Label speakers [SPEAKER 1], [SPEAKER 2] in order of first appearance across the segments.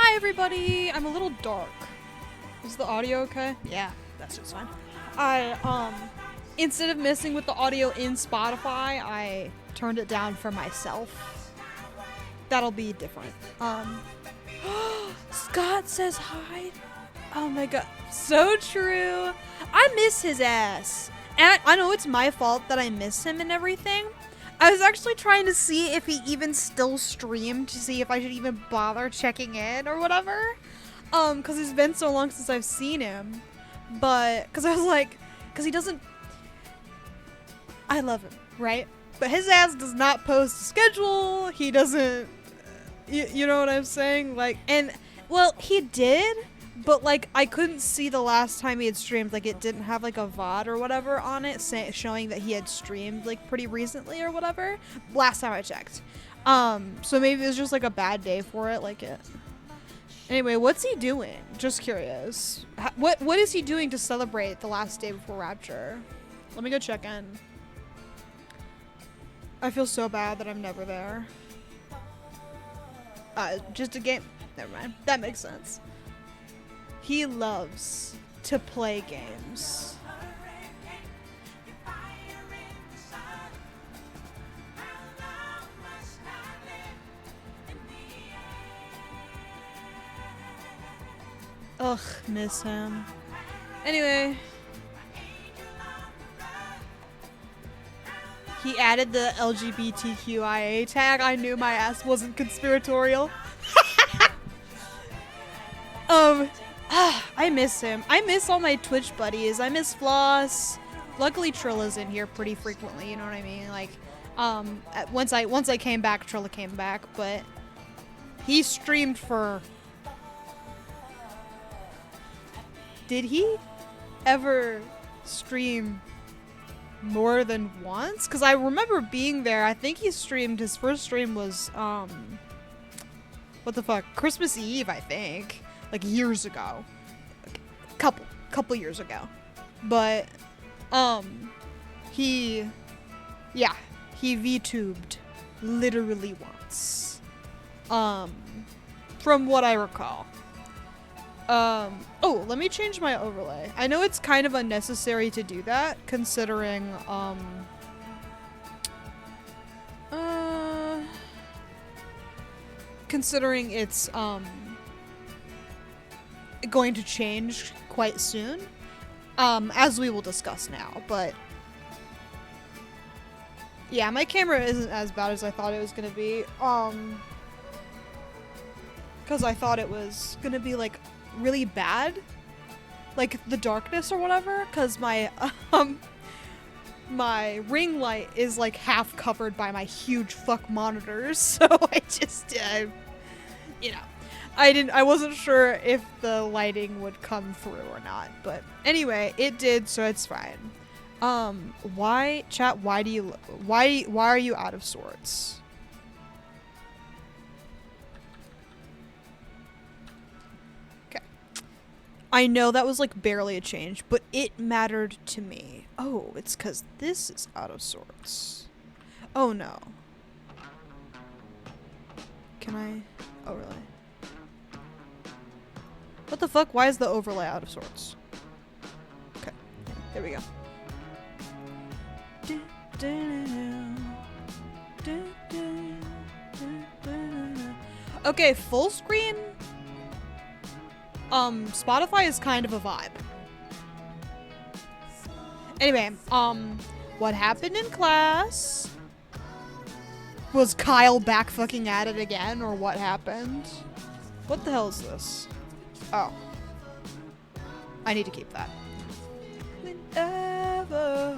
[SPEAKER 1] Hi everybody! I'm a little dark. Is the audio okay? Yeah, that's just fine. Instead of messing with the audio in Spotify, I turned it down for myself. That'll be different. Scott says hi. Oh my god, so true. I miss his ass. And I know it's my fault that I miss him and everything. I was actually trying to see if he even still streamed to see if I should even bother checking in or whatever. Cause it's been so long since I've seen him. But, cause I was like, cause he doesn't, I love him, right? But his ass does not post a schedule. He doesn't, you know what I'm saying? Like, and, well, he did, but like, I couldn't see the last time he had streamed. Like, it didn't have like a VOD or whatever on it showing that he had streamed like pretty recently or whatever. Last time I checked. So maybe it was just like a bad day for it. Like it. Anyway, what's he doing? Just curious. What is he doing to celebrate the last day before Rapture? Let me go check in. I feel so bad that I'm never there. Just a game. Never mind. That makes sense. He loves to play games. Ugh, miss him. Anyway. He added the LGBTQIA tag. I knew my ass wasn't conspiratorial. I miss him. I miss all my Twitch buddies. I miss Floss. Luckily Trilla's in here pretty frequently, you know what I mean? Like, once I came back, Trilla came back, but he streamed for... Did he ever stream more than once? Because I remember being there. I think he streamed, his first stream was, what the fuck? Christmas Eve, I think. Like, years ago. Couple years ago. But, he VTubed literally once. From what I recall. Oh, let me change my overlay. I know it's kind of unnecessary to do that, considering, considering it's, going to change quite soon, as we will discuss now, but yeah, my camera isn't as bad as I thought it was gonna be, because I thought it was gonna be, like, really bad, like the darkness or whatever, because my my ring light is like half covered by my huge fuck monitors, so I just you know, I wasn't sure if the lighting would come through or not, but anyway, it did, so it's fine. Why are you out of sorts? I know that was like barely a change, but it mattered to me. Oh, it's because this is out of sorts. Oh no. Can I overlay? What the fuck? Why is the overlay out of sorts? Okay, there we go. Okay, full screen. Spotify is kind of a vibe. Anyway, what happened in class? Was Kyle back fucking at it again, or what happened? What the hell is this? Oh. I need to keep that. Whenever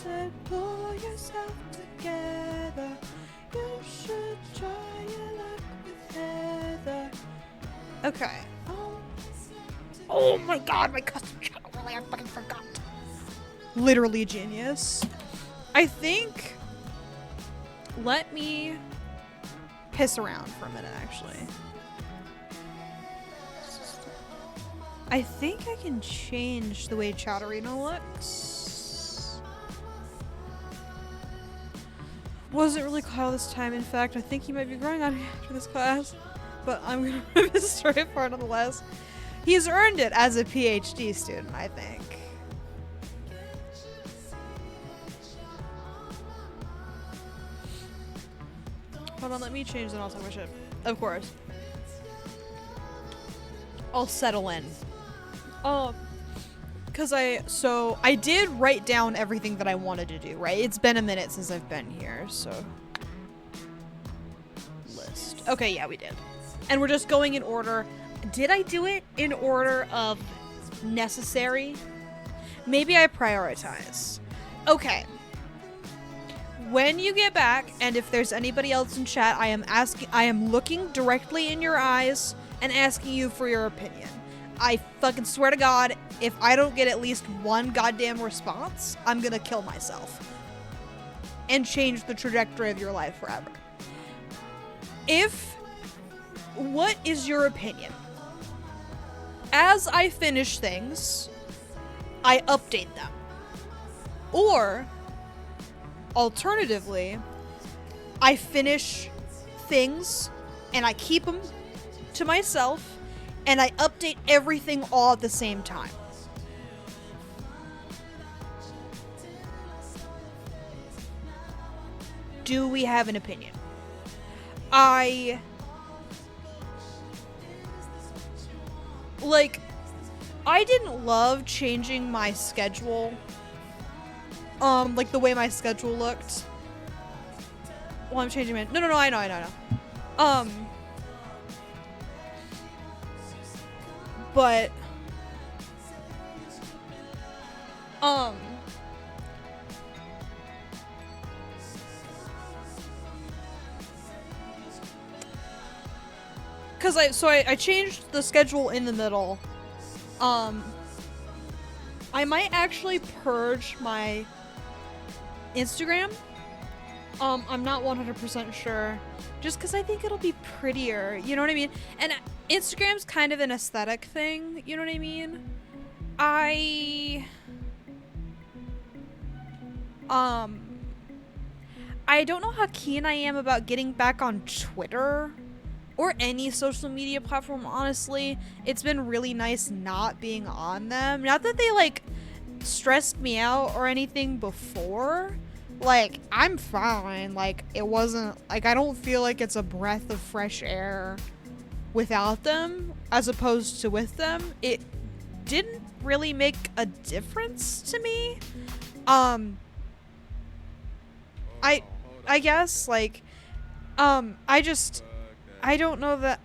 [SPEAKER 1] said pull yourself together, you should try your luck with Heather. Okay. Oh my god, my custom channel, really, I fucking forgot. Literally genius. I think, let me piss around for a minute, actually. I think I can change the way Chatterino looks. Wasn't really Kyle this time, in fact, I think he might be growing on me after this class. but I'm gonna remove his story part nonetheless. He's earned it as a PhD student, I think. Hold on, let me change the also worship. Of course. I'll settle in. Cause I did write down everything that I wanted to do, right? It's been a minute since I've been here, so. List. Okay, yeah, we did. And we're just going in order. Did I do it in order of necessary? Maybe I prioritize. Okay. When you get back, and if there's anybody else in chat, I am looking directly in your eyes and asking you for your opinion. I fucking swear to God, if I don't get at least one goddamn response, I'm gonna kill myself. And change the trajectory of your life forever. What is your opinion? As I finish things, I update them. Or, alternatively, I finish things and I keep them to myself and I update everything all at the same time. Do we have an opinion? I didn't love changing my schedule. Like the way my schedule looked. Well, I'm changing my... No, I know. But... Cause I changed the schedule in the middle. I might actually purge my Instagram. I'm not 100% sure. Just because I think it'll be prettier. You know what I mean? And Instagram's kind of an aesthetic thing. You know what I mean? I don't know how keen I am about getting back on Twitter. Or any social media platform, honestly. It's been really nice not being on them. Not that they, like, stressed me out or anything before. Like, I'm fine. Like, it wasn't... Like, I don't feel like it's a breath of fresh air without them, as opposed to with them. It didn't really make a difference to me. I guess, like, I don't know that...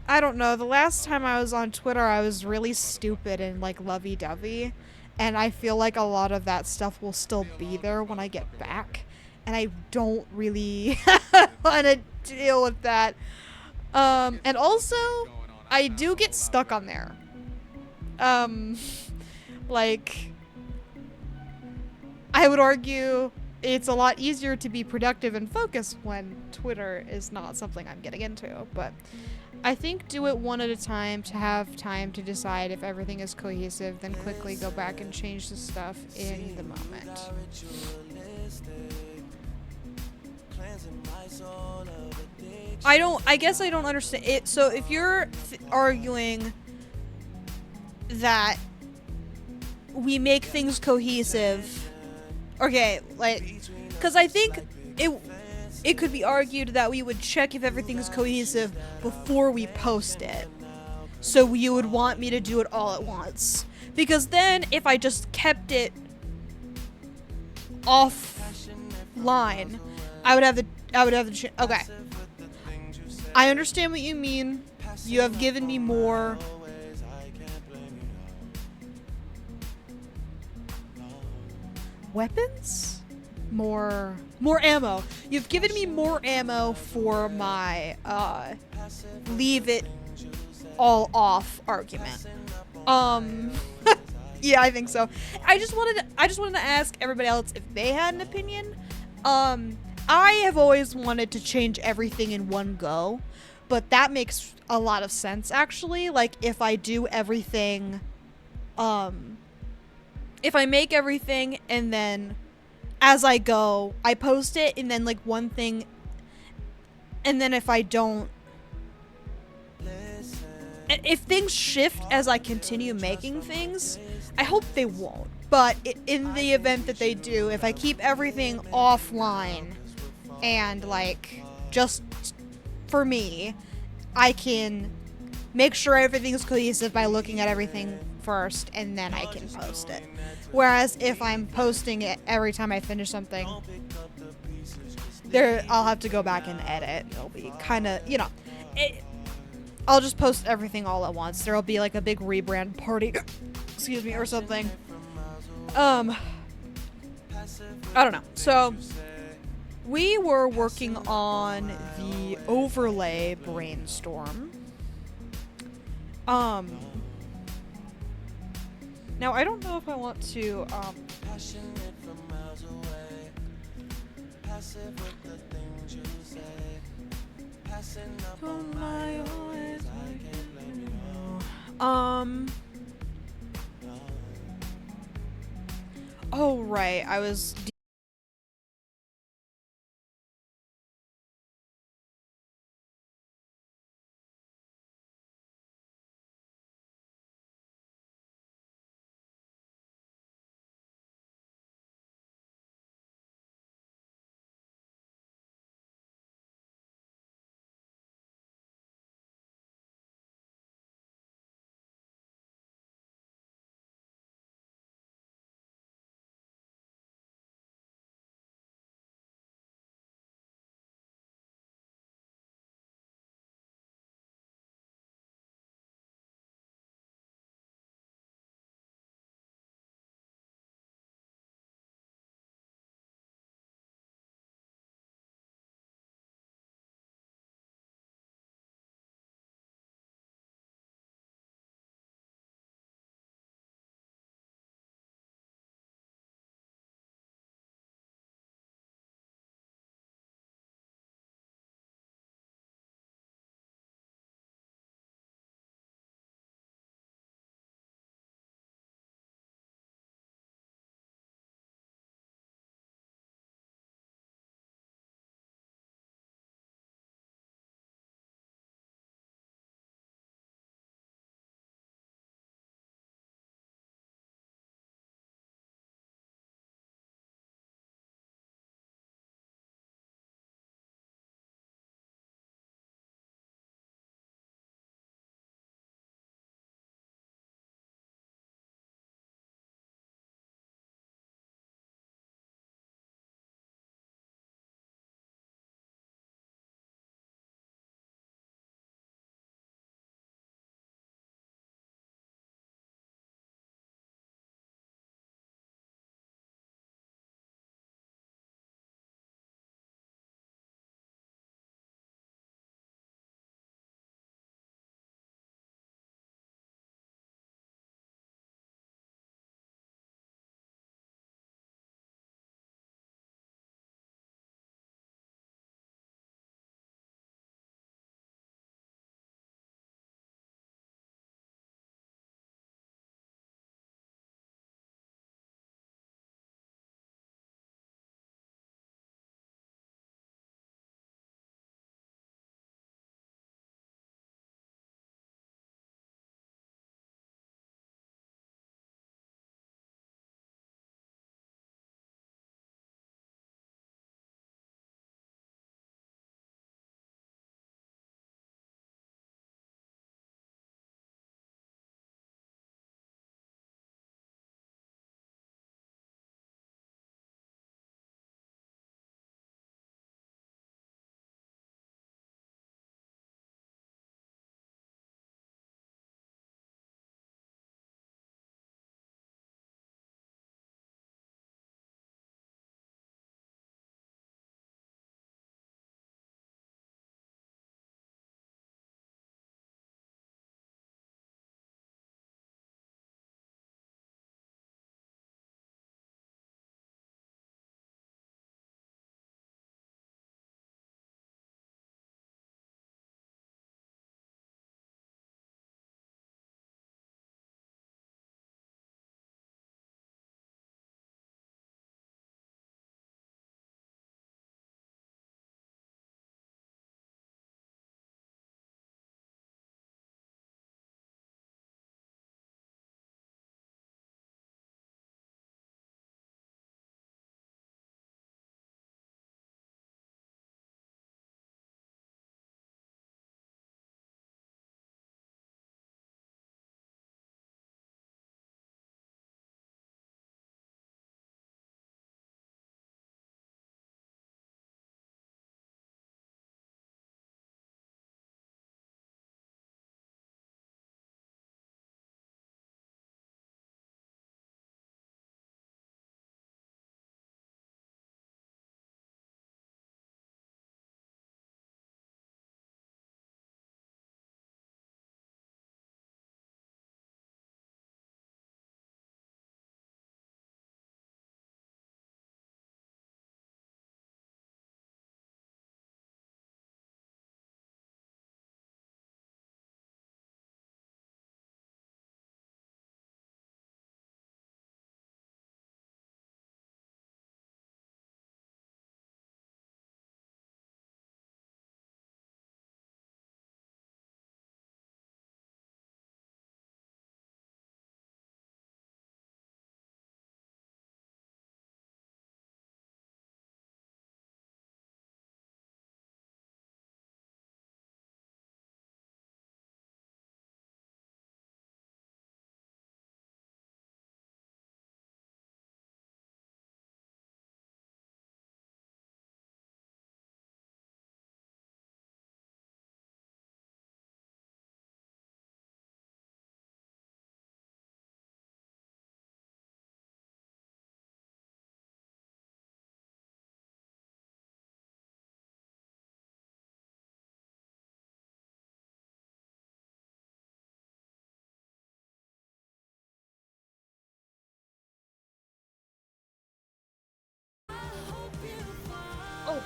[SPEAKER 1] I don't know. The last time I was on Twitter, I was really stupid and, like, lovey-dovey. And I feel like a lot of that stuff will still be there when I get back. And I don't really want to deal with that. And also, I do get stuck on there. Like, I would argue... It's a lot easier to be productive and focused when Twitter is not something I'm getting into, but I think do it one at a time to have time to decide if everything is cohesive, then quickly go back and change the stuff in the moment. I guess I don't understand it. So if you're arguing that we make things cohesive, okay, like, because I think it could be argued that we would check if everything's cohesive before we post it. So you would want me to do it all at once. Because then, if I just kept it offline, I would have the okay. I understand what you mean. You have given me more... weapons? More ammo. You've given me more ammo for my leave it all off argument. Yeah, I think so. I just wanted to ask everybody else if they had an opinion. I have always wanted to change everything in one go, but that makes a lot of sense actually. Like if I do everything if I make everything and then as I go, I post it and then like one thing, and then if I don't if things shift as I continue making things, I hope they won't. But in the event that they do, if I keep everything offline and like just for me, I can make sure everything's cohesive by looking at everything first and then I can post it. Whereas if I'm posting it every time I finish something, there I'll have to go back and edit. It'll be kind of, I'll just post everything all at once. There'll be like a big rebrand party, excuse me, or something. I don't know. So we were working on the overlay brainstorm. Now I don't know if I want to oh right, I was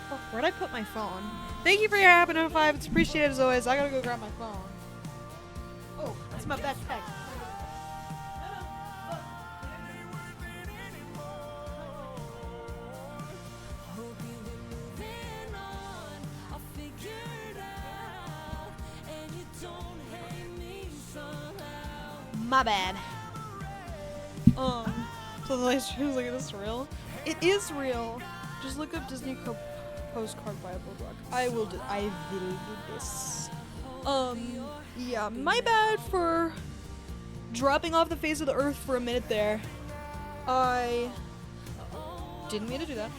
[SPEAKER 1] Fuck, where'd I put my phone? Thank you for your happy number 5. It's appreciated as always. I gotta go grab my phone. Oh, that's my backpack. My bad. So the live stream is like, is this real? It is real. Just look up Disney postcard Bible book. I will do this. Yeah, my bad for dropping off the face of the earth for a minute there. I didn't mean to do that.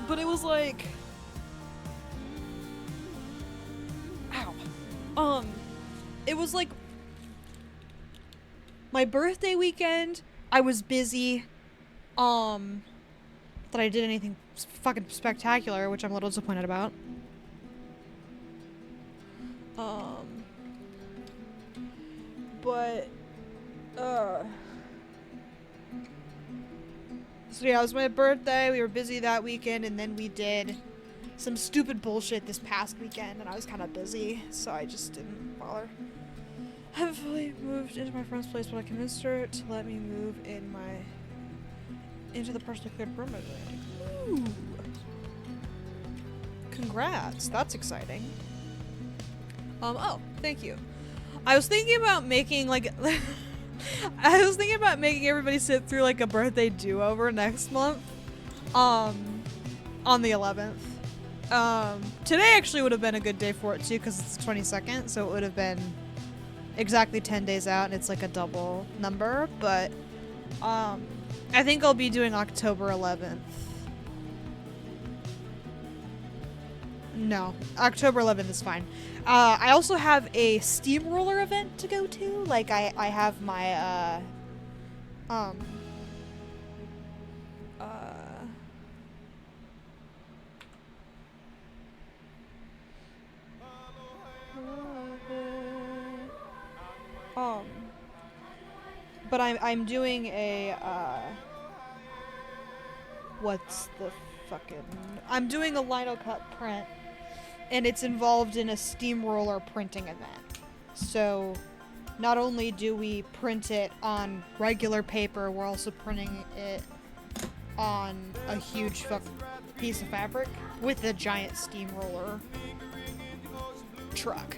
[SPEAKER 1] But it was like, ow. It was like my birthday weekend. I was busy. That I did anything fucking spectacular, which I'm a little disappointed about. But so yeah, it was my birthday. We were busy that weekend, and then we did some stupid bullshit this past weekend, and I was kind of busy, so I just didn't bother. I haven't fully moved into my friend's place, but I convinced her to let me move into the partially cleared room. Ooh. Congrats, that's exciting. Oh, thank you. I was thinking about making like I was thinking about making everybody sit through like a birthday do-over next month. On the 11th. Today actually would have been a good day for it too, because it's the 22nd, so it would have been exactly 10 days out, and it's like a double number, but I think I'll be doing October 11th. No, October 11th is fine. I also have a steamroller event to go to. Like, I have my, but I'm doing a, what's the fucking... I'm doing a lino cut print, and it's involved in a steamroller printing event. So, not only do we print it on regular paper, we're also printing it on a huge piece of fabric with a giant steamroller truck.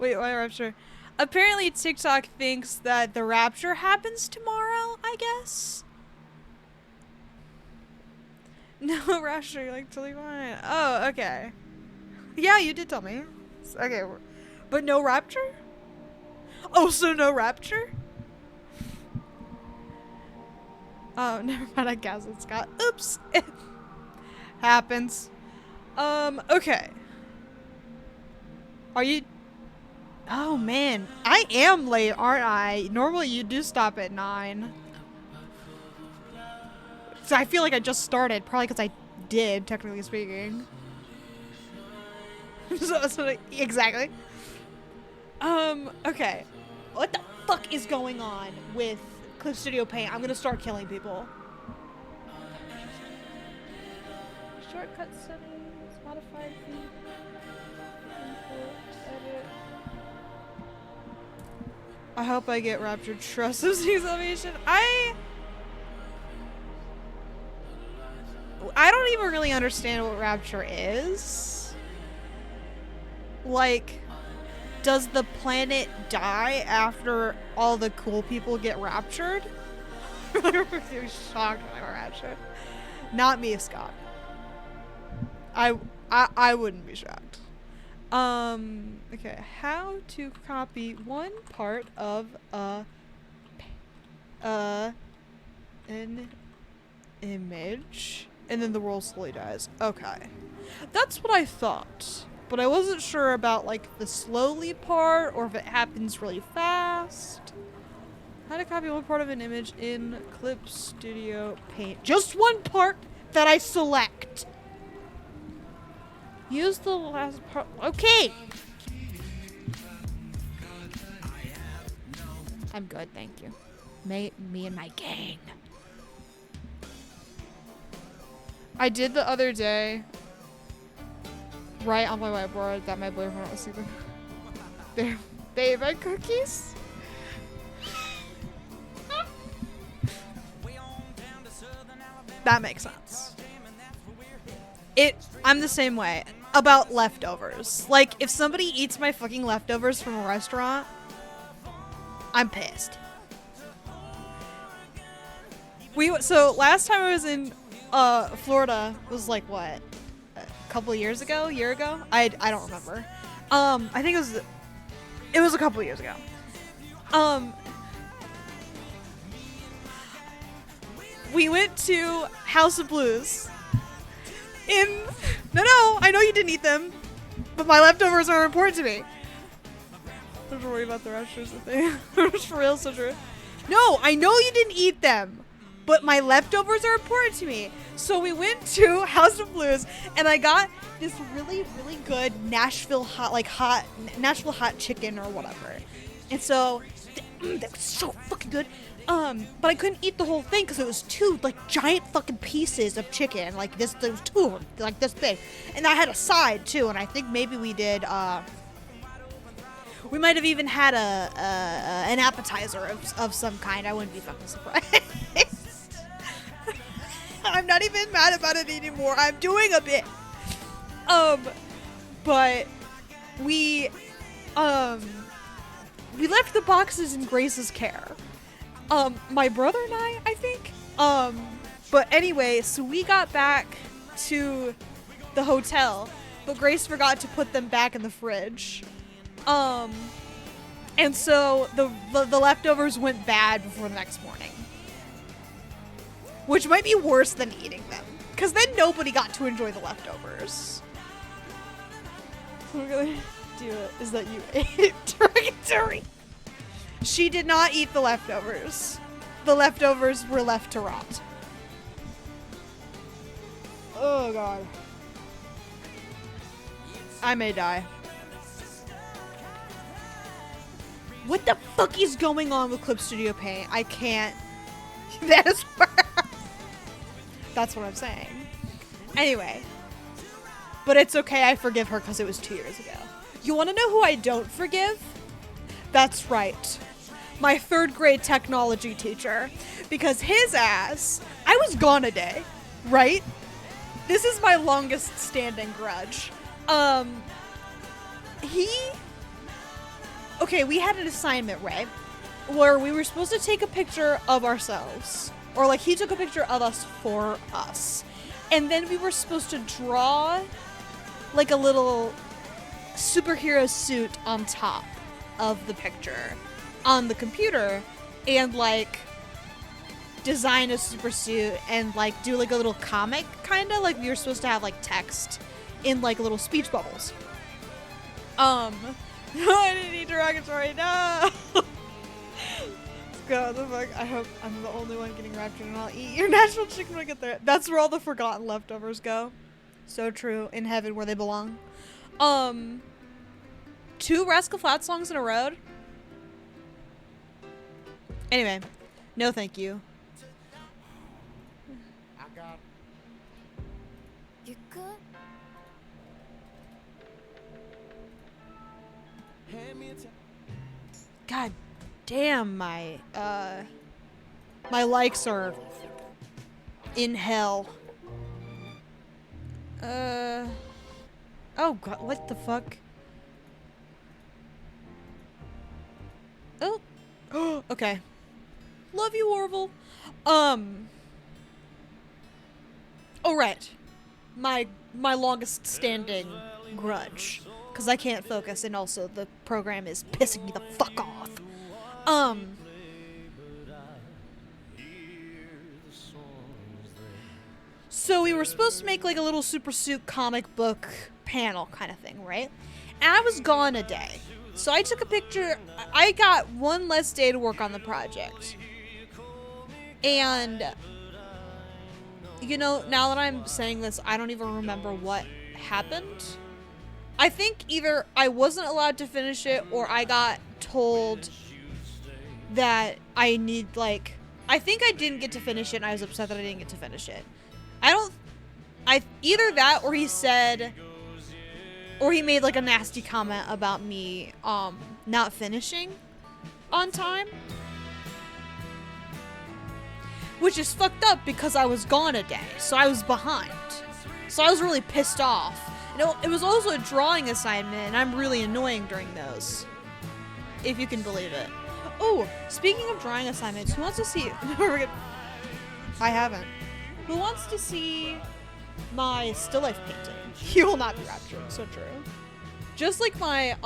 [SPEAKER 1] Wait, why Rapture? Apparently TikTok thinks that the Rapture happens tomorrow, I guess. No Rapture, you're like totally fine. Oh, okay. Yeah, you did tell me. Okay, but no Rapture? Oh, so no Rapture? Oh, never mind, I guess it's got, oops. It happens. Okay. Are you, oh man, I am late, aren't I? Normally you do stop at 9. So I feel like I just started, probably because I did, technically speaking. Exactly. Okay. What the fuck is going on with Clip Studio Paint? I'm gonna start killing people. Shortcut settings, modified feed, import, edit. I hope I get Raptured Trust of exclamation. I don't even really understand what Rapture is. Like, does the planet die after all the cool people get raptured? I'm shocked when I got raptured. Not me, Scott. I wouldn't be shocked. Okay, how to copy one part of an image and then the world slowly dies. Okay. That's what I thought. But I wasn't sure about like the slowly part or if it happens really fast. How to copy one part of an image in Clip Studio Paint. Just one part that I select. Use the last part. Okay. I'm good, thank you. Me and my gang. I did the other day. Right on my whiteboard that my boyfriend was sleeping. There, babe, I cookies. That makes sense. I'm the same way about leftovers. Like, if somebody eats my fucking leftovers from a restaurant, I'm pissed. So last time I was in Florida was like what? Couple years ago, year ago. I don't remember. I think it was a couple years ago. We went to House of Blues. No, I know you didn't eat them, but my leftovers are important to me. Don't worry about the restaurants thing. It's for real, so true. No, I know you didn't eat them, but my leftovers are important to me. So we went to House of Blues, and I got this really, really good Nashville hot chicken or whatever. And so that was so fucking good. But I couldn't eat the whole thing because it was two like giant fucking pieces of chicken, like this. There was two of them, like this big, and I had a side too. And I think maybe we did. We might have even had an appetizer of some kind. I wouldn't be fucking surprised. I'm not even mad about it anymore. I'm doing a bit. But we left the boxes in Grace's care. My brother and I think. But anyway, so we got back to the hotel, but Grace forgot to put them back in the fridge. And so the leftovers went bad before the next morning. Which might be worse than eating them. Because then nobody got to enjoy the leftovers. What we're gonna do is that you ate derogatory. She did not eat the leftovers. The leftovers were left to rot. Oh god. I may die. What the fuck is going on with Clip Studio Paint? I can't. That is where. That's what I'm saying. Anyway. But it's okay, I forgive her because it was 2 years ago. You want to know who I don't forgive? That's right. My 3rd grade technology teacher. Because his ass, I was gone a day, right? This is my longest standing grudge. He okay, we had an assignment, right? Where we were supposed to take a picture of ourselves. Or like he took a picture of us for us. And then we were supposed to draw like a little superhero suit on top of the picture on the computer and like design a super suit and like do like a little comic kind of like we were supposed to have like text in like little speech bubbles. I didn't eat derogatory, no. God, the fuck, I hope I'm the only one getting raptured and I'll eat your natural chicken when I get there. That's where all the forgotten leftovers go. So true. In heaven where they belong. 2 Rascal Flatts songs in a row. Anyway, no thank you.
[SPEAKER 2] You good?
[SPEAKER 1] God damn, my likes are in hell. Oh god, what the fuck? Oh. Okay. Love you, Orville. Oh right. My longest standing grudge. Because I can't focus and also the program is pissing me the fuck off. So we were supposed to make like a little super suit comic book panel kind of thing, right? And I was gone a day. So I took a picture. I got one less day to work on the project. And, you know, now that I'm saying this, I don't even remember what happened. I think either I wasn't allowed to finish it or I got told that I need, like, I think I didn't get to finish it and I was upset that I didn't get to finish it. Either that or he said, or he made like a nasty comment about me, not finishing on time. Which is fucked up because I was gone a day, so I was behind. So I was really pissed off. You know, it was also a drawing assignment, and I'm really annoying during those. If you can believe it. Oh, speaking of drawing assignments, who wants to see... I haven't. Who wants to see my still life painting? You will not be raptured, so true. Just like my,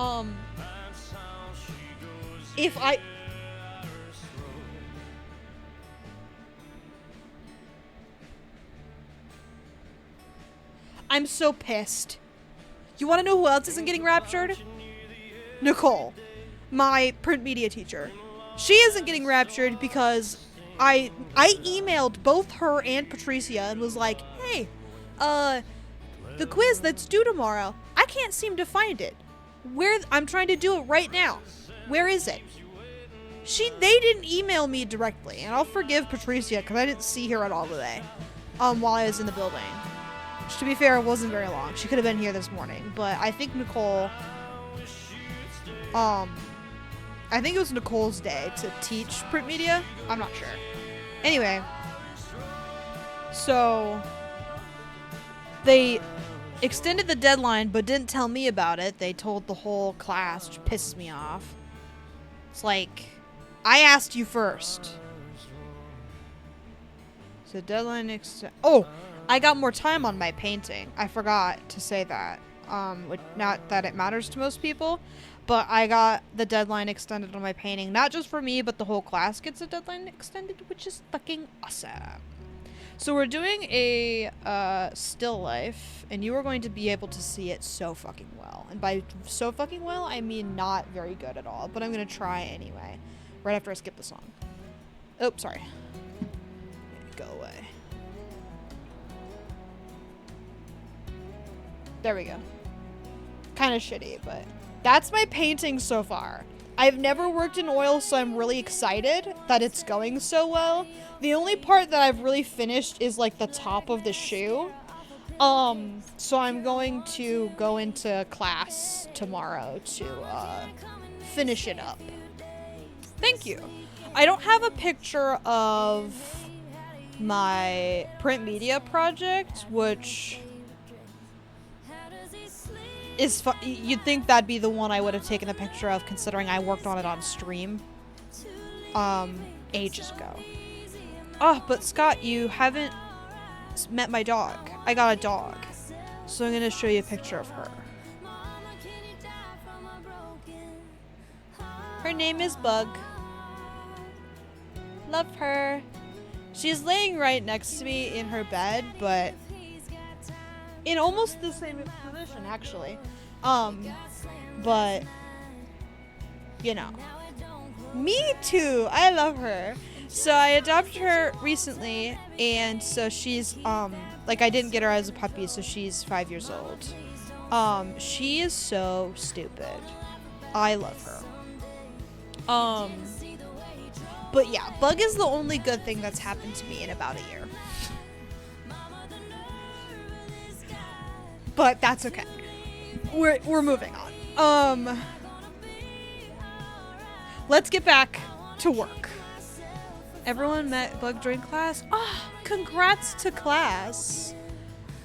[SPEAKER 1] if I... I'm so pissed. You want to know who else isn't getting raptured? Nicole, my print media teacher. She isn't getting raptured because I emailed both her and Patricia and was like, hey, the quiz that's due tomorrow, I can't seem to find it. I'm trying to do it right now. Where is it? They didn't email me directly, and I'll forgive Patricia because I didn't see her at all today, while I was in the building. Which, to be fair, it wasn't very long. She could have been here this morning, but I think Nicole, I think it was Nicole's day to teach print media. I'm not sure. Anyway, so they extended the deadline but didn't tell me about it. They told the whole class, which pisses me off. It's like, I asked you first. So deadline oh, I got more time on my painting. I forgot to say that. Not that it matters to most people, but I got the deadline extended on my painting. Not just for me, but the whole class gets a deadline extended, which is fucking awesome. So we're doing a still life, and you are going to be able to see it so fucking well. And by so fucking well, I mean not very good at all, but I'm going to try anyway, right after I skip the song. Oh, sorry. Go away. There we go. Kind of shitty, but that's my painting so far. I've never worked in oil, so I'm really excited that it's going so well. The only part that I've really finished is like the top of the shoe. So I'm going to go into class tomorrow to finish it up. Thank you. I don't have a picture of my print media project, which You'd think that'd be the one I would have taken a picture of, considering I worked on it on stream ages ago. Oh, but Scott, you haven't met my dog. I got a dog, so I'm gonna show you a picture of her. Her name is Bug. Love her. She's laying right next to me in her bed, but in almost the same position, actually. But, you know. Me too. I love her. So I adopted her recently, and so she's, like, I didn't get her as a puppy, so she's 5 years old. She is so stupid. I love her. But yeah, Bug is the only good thing that's happened to me in about a year. But that's okay. We're moving on. Let's get back to work. Everyone met Bug during class. Oh, congrats to class.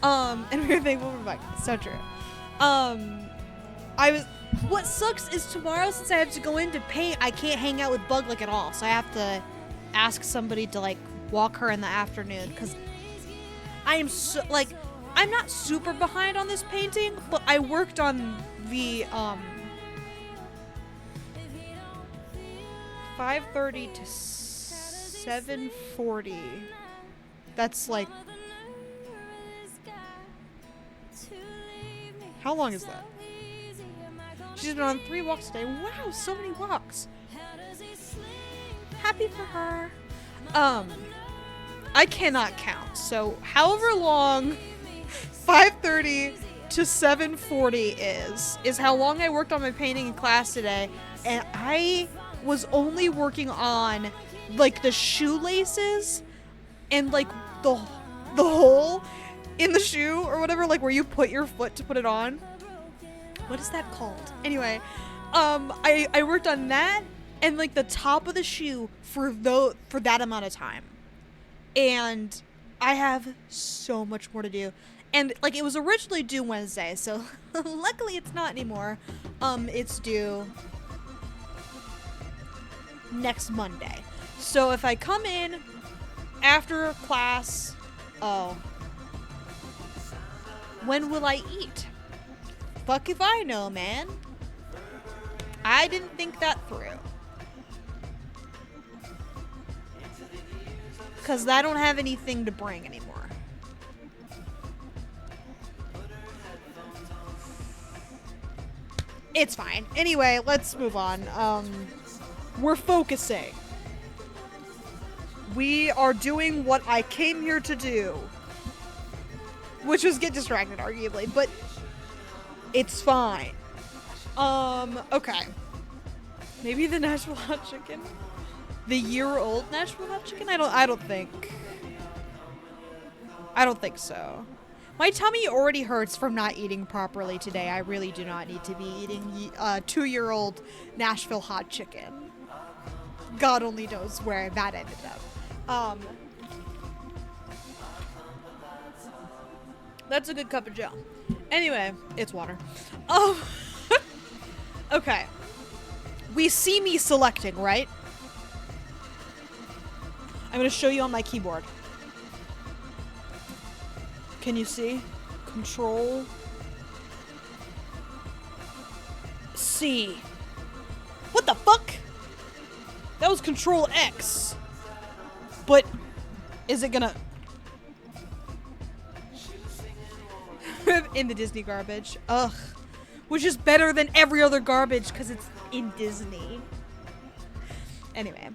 [SPEAKER 1] And we were thankful for Bug. So true. What sucks is tomorrow, since I have to go in to paint, I can't hang out with Bug like at all. So I have to ask somebody to like walk her in the afternoon, because I am so like, I'm not super behind on this painting, but I worked on the 5:30 to 7:40. That's like, how long is that? She's been on 3 walks today. Wow, so many walks. Happy for her. I cannot count. So however long 5:30 to 7:40 is how long I worked on my painting in class today. And I was only working on like the shoelaces and like the hole in the shoe or whatever, like where you put your foot to put it on. What is that called? Anyway, I worked on that and like the top of the shoe for that amount of time. And I have so much more to do. And like it was originally due Wednesday, so luckily it's not anymore. It's due next Monday. So if I come in after class, when will I eat? Fuck if I know, man. I didn't think that through. Because I don't have anything to bring anymore. It's fine. Anyway, let's move on. We're focusing. We are doing what I came here to do. Which was get distracted, arguably, but it's fine. Okay. Maybe the Nashville hot chicken? The year-old Nashville hot chicken? I don't think so. My tummy already hurts from not eating properly today. I really do not need to be eating 2-year-old Nashville hot chicken. God only knows where that ended up. That's a good cup of Joe. Anyway, it's water. Okay. We see me selecting, right? I'm gonna show you on my keyboard. Can you see? Control C. What the fuck? That was Control X. But is it gonna in the Disney garbage? Ugh. Which is better than every other garbage because it's in Disney. Anyway.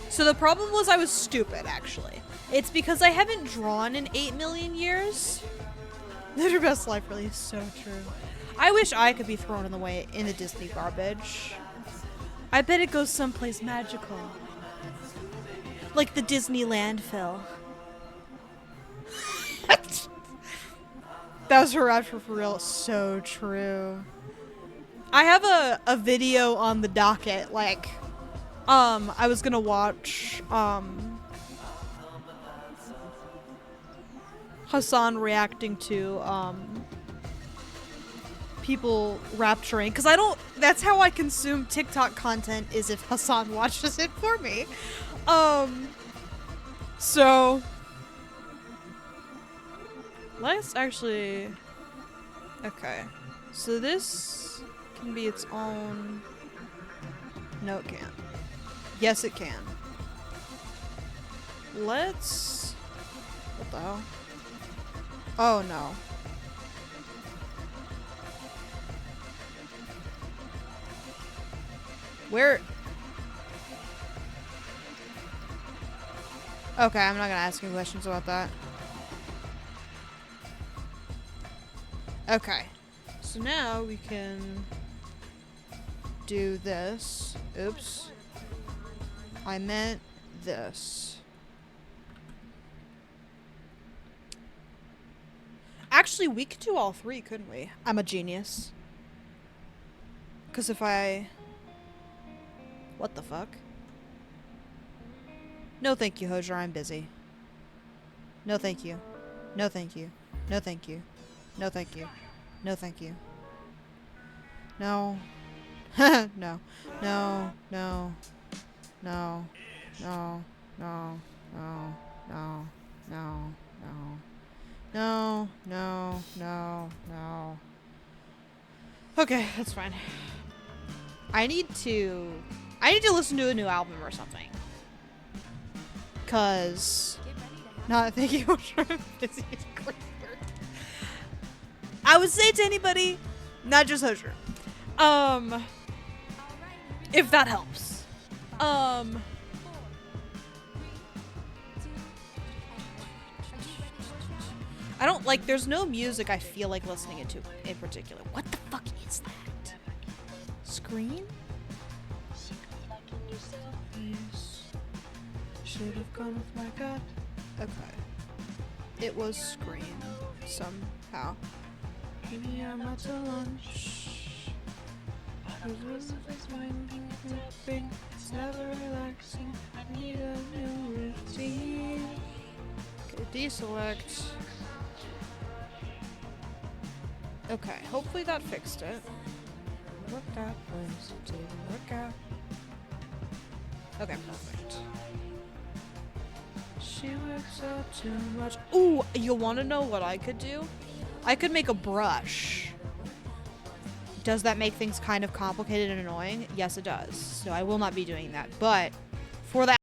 [SPEAKER 1] So the problem was I was stupid, actually. It's because I haven't drawn in 8 million years. Live your best life really is so true. I wish I could be thrown in the Disney garbage. I bet it goes someplace magical. Like the Disney landfill. That was her rapture for real. So true. I have a video on the docket, like, I was gonna watch, Hassan reacting to, people rapturing, because I don't, that's how I consume TikTok content, is if Hassan watches it for me. So, let's actually, okay, so this can be its own, no it can't. Yes it can. Let's, what the hell? Oh no. Where? Okay, I'm not gonna ask any questions about that. Okay. So now we can do this. Oops. I meant this. Actually, we could do all three, couldn't we? I'm a genius. Because if I... What the fuck? No thank you, Hozier, I'm busy. No thank you. No thank you. No thank you. No thank you. No thank you. No. No. No. No. No. No. No. No. No. No. No. No. No. No. No. Okay, that's fine. I need to listen to a new album or something. Cause not thank you for busy. I would say to anybody, not just Hozier. If that helps. I don't like, there's no music I feel like listening to in particular. What the fuck is that? Screen? Should have gone with my gut. Okay. It was Scream somehow. Maybe I'm out to lunch. It's never relaxing. I need a new routine. Okay, deselect. Okay, hopefully that fixed it. Worked out, was didn't work out. Okay, perfect. She works out too much. Ooh, you want to know what I could do? I could make a brush. Does that make things kind of complicated and annoying? Yes, it does. So I will not be doing that. But for that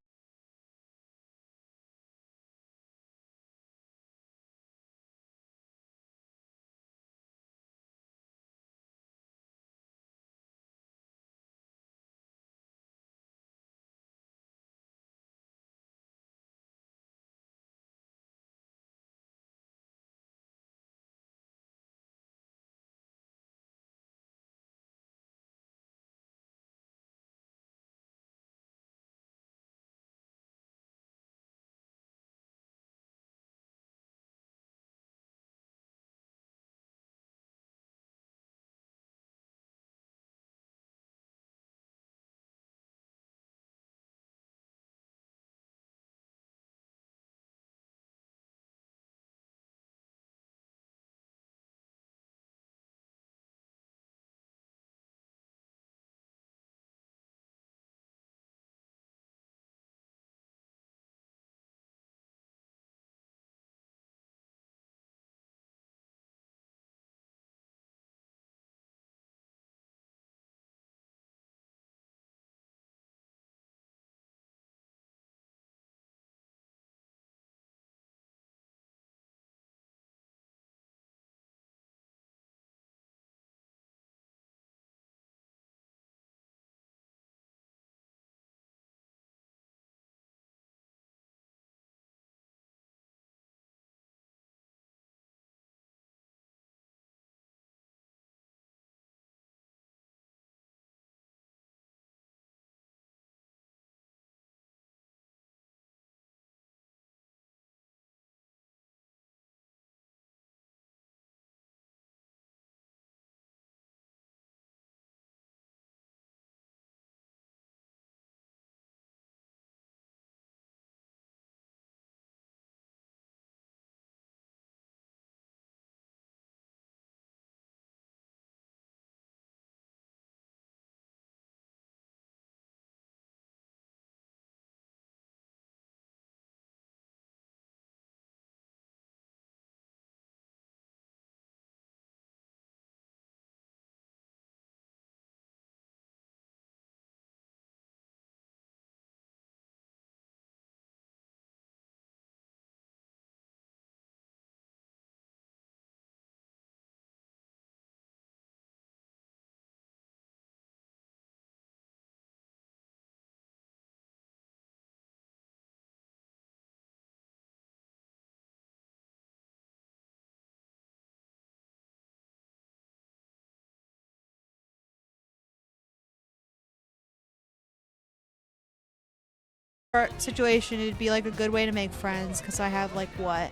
[SPEAKER 1] art situation, it'd be like a good way to make friends because I have like what,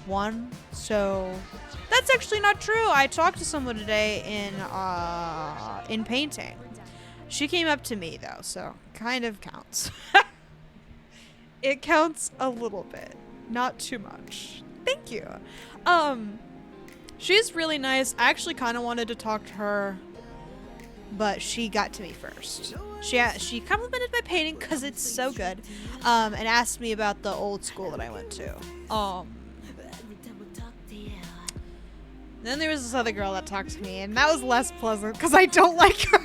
[SPEAKER 1] one? So that's actually not true. I talked to someone today in painting. She came up to me though, so kind of counts. It counts a little bit, not too much. Thank you. She's really nice. I actually kind of wanted to talk to her, but she got to me first. She complimented my painting because it's so good, and asked me about the old school that I went to. Then there was this other girl that talked to me, and that was less pleasant because I don't like her.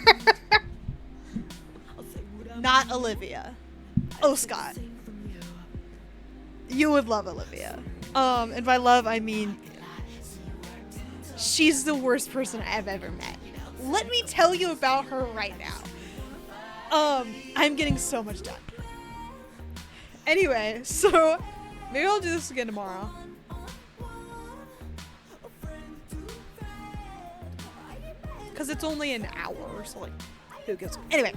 [SPEAKER 1] Not Olivia. Oh, Scott. You would love Olivia. And by love, I mean she's the worst person I've ever met. Let me tell you about her right now. I'm getting so much done. Anyway, so maybe I'll do this again tomorrow. Because it's only an hour, so like, who gives a... Anyway,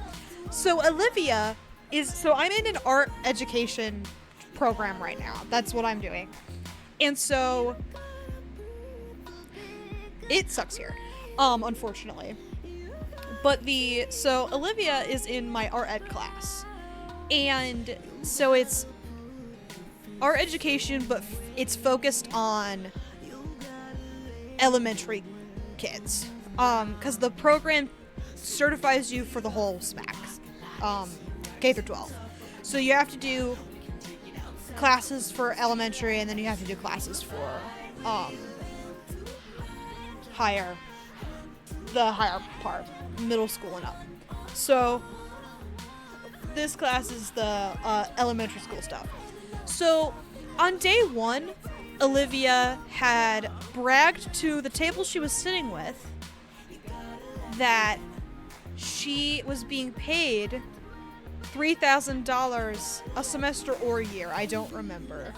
[SPEAKER 1] so Olivia so I'm in an art education program right now. That's what I'm doing. And so it sucks here, unfortunately. But so Olivia is in my art ed class. And so it's art education, but it's focused on elementary kids. Because the program certifies you for the whole SMAC, K through 12. So you have to do classes for elementary, and then you have to do classes for the higher part, middle school and up. So this class is the elementary school stuff. So on day one, Olivia had bragged to the table she was sitting with that she was being paid $3,000 a semester or a year, I don't remember,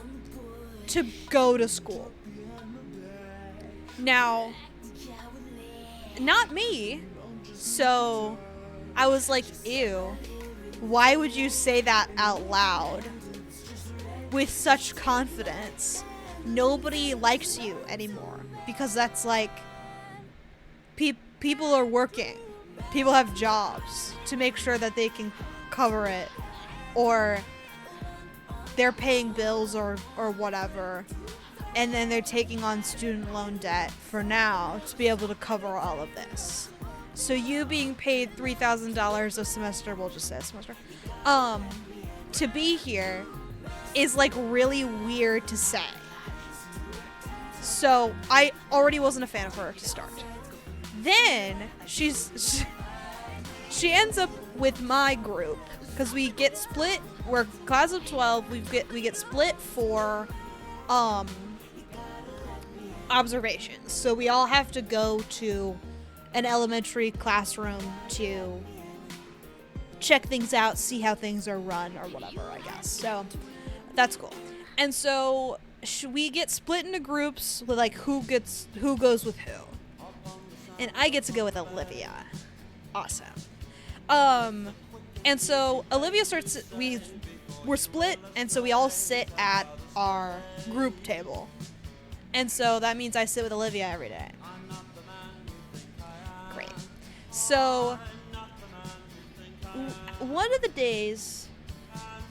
[SPEAKER 1] to go to school. Now, not me, so I was like, ew, why would you say that out loud with such confidence? Nobody likes you anymore, because that's like, people are working. People have jobs to make sure that they can cover it, or they're paying bills or whatever, and then they're taking on student loan debt for now to be able to cover all of this. So you being paid $3,000 a semester, we'll just say a semester, to be here is like really weird to say. So I already wasn't a fan of her to start. Then she ends up with my group because we get split. We're class of 12. We get split for observations. So we all have to go to an elementary classroom to check things out, see how things are run or whatever, I guess. So that's cool. And so we get split into groups with like who goes with who. And I get to go with Olivia. Awesome. And so Olivia we're split, and so we all sit at our group table. And so that means I sit with Olivia every day. Great. So one of the days,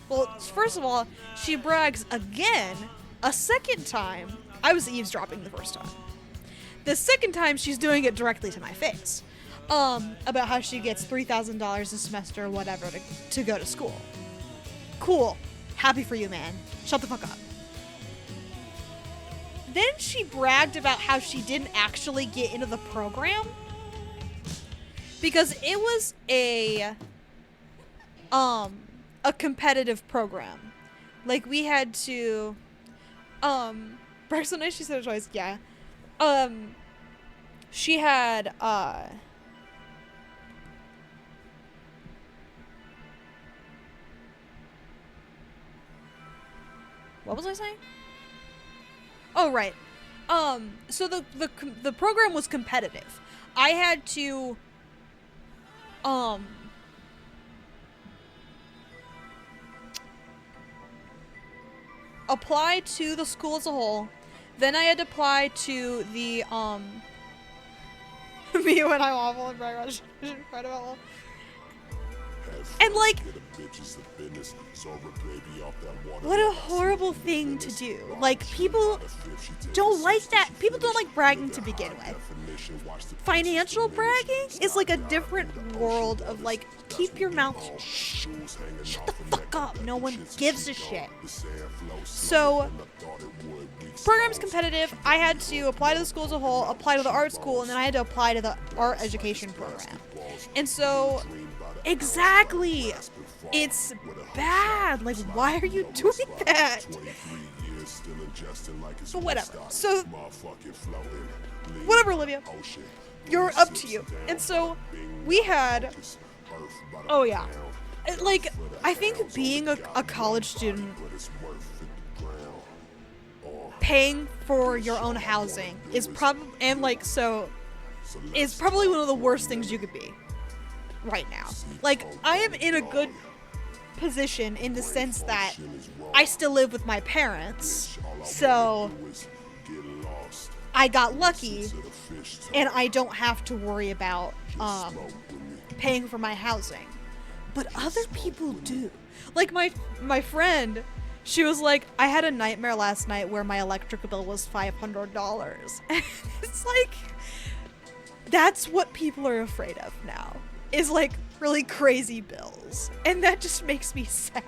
[SPEAKER 1] well, first of all, she brags again, a second time. I was eavesdropping the first time. The second time, she's doing it directly to my face. About how she gets $3,000 a semester or whatever to go to school. Cool. Happy for you, man. Shut the fuck up. Then she bragged about how she didn't actually get into the program because it was a competitive program. Like, we had to, brag so nice she said it twice, yeah. She had, what was I saying? Oh, right. So the program was competitive. I had to, apply to the school as a whole. Then I had to apply to the me when I'm awful and brag about incredible. And like, what a horrible thing to do. Like, people don't like that. People don't like bragging to begin with. Financial bragging is like a different world of like, keep your mouth shut the fuck up. No one gives a shit. So, program's competitive. I had to apply to the school as a whole, apply to the art school, and then I had to apply to the art education program. And so, exactly, it's bad. Like, why are you doing that? But whatever. So, whatever, Olivia. You're up to you. And so, we had, oh yeah. Like, I think being a college student, paying for your own housing is probably, and like, so, is probably one of the worst things you could be right now. Like, I am in a good position in the sense that I still live with my parents, so I got lucky and I don't have to worry about paying for my housing. But other people do. Like, my friend, she was like, I had a nightmare last night where my electric bill was $500. And it's like, that's what people are afraid of now, is like really crazy bills. And that just makes me sad.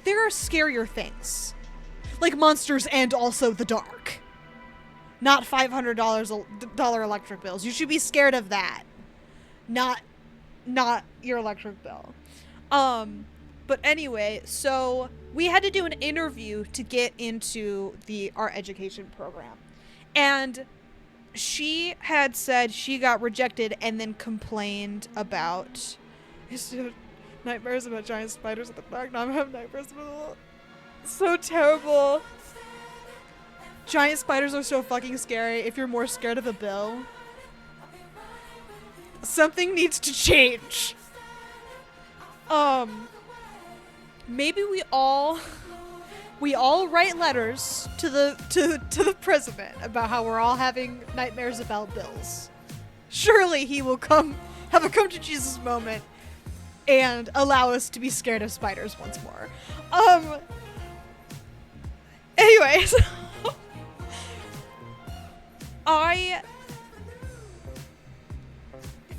[SPEAKER 1] There are scarier things, like monsters and also the dark. Not $500 electric bills. You should be scared of that. Not your electric bill. But anyway, so we had to do an interview to get into the art education program. And she had said she got rejected and then complained about nightmares about giant spiders at the dark. Now I'm having nightmares about so terrible. Giant spiders are so fucking scary. If you're more scared of a bill, something needs to change. Maybe we all write letters to the president about how we're all having nightmares about bills. Surely he will have a come to Jesus moment and allow us to be scared of spiders once more. Anyways,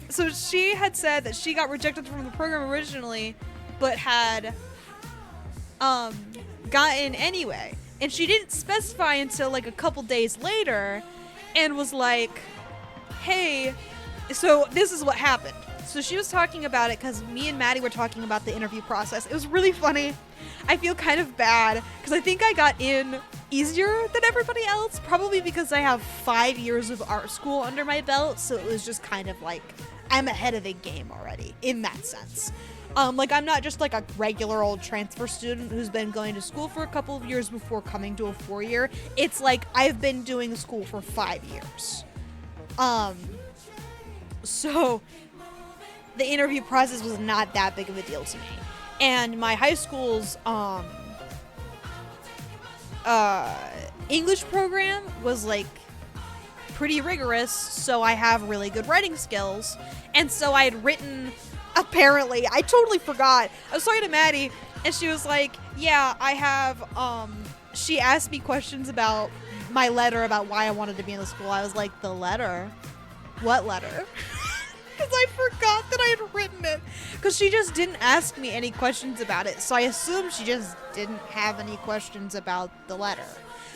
[SPEAKER 1] so she had said that she got rejected from the program originally, but had gotten anyway. And she didn't specify until like a couple days later and was like, hey, so this is what happened. So she was talking about it because me and Maddie were talking about the interview process. It was really funny. I feel kind of bad because I think I got in easier than everybody else, probably because I have 5 years of art school under my belt. So it was just kind of like, I'm ahead of the game already in that sense. Like, I'm not just like a regular old transfer student who's been going to school for a couple of years before coming to a 4-year. It's like I've been doing school for 5 years. So the interview process was not that big of a deal to me. And my high school's English program was like pretty rigorous, so I have really good writing skills. And so I had written, apparently, I totally forgot. I was talking to Maddie, and she was like, yeah, I have, she asked me questions about my letter, about why I wanted to be in the school. I was like, the letter? What letter? Because I forgot that I had written it. Because she just didn't ask me any questions about it, so I assumed she just didn't have any questions about the letter.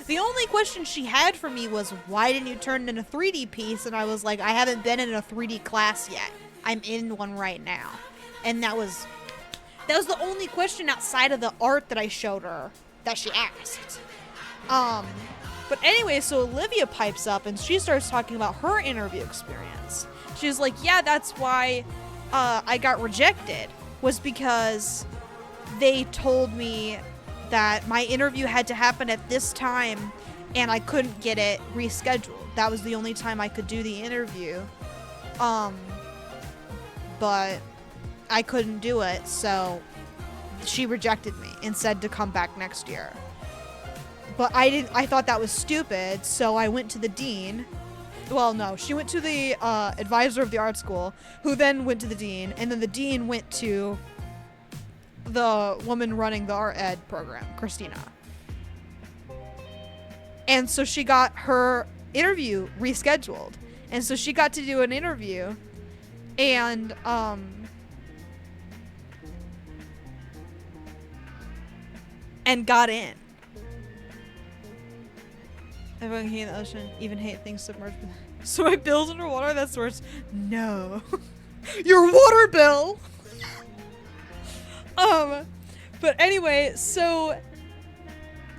[SPEAKER 1] The only question she had for me was, why didn't you turn it in a 3D piece? And I was like, I haven't been in a 3D class yet. I'm in one right now. And that was the only question outside of the art that I showed her that she asked. But anyway, so Olivia pipes up and she starts talking about her interview experience. She was like, yeah, that's why I got rejected, was because they told me that my interview had to happen at this time and I couldn't get it rescheduled. That was the only time I could do the interview. But I couldn't do it, so she rejected me and said to come back next year. but I thought that was stupid, so I went to the dean. Well, no, she went to the advisor of the art school, who then went to the dean, and then the dean went to the woman running the art ed program, Christina. And so she got her interview rescheduled. And so she got to do an interview, and got in. Everyone hate the ocean, even hate things submerged. So my bill's underwater, that's worse. No. Your water bill! But anyway, so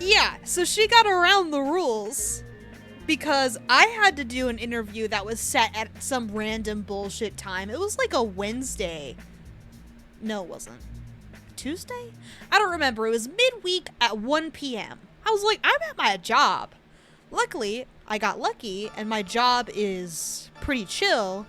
[SPEAKER 1] yeah, so she got around the rules because I had to do an interview that was set at some random bullshit time. It was like a Wednesday. No, it wasn't. Tuesday? I don't remember. It was midweek at 1 p.m. I was like, I'm at my job. Luckily, I got lucky, and my job is pretty chill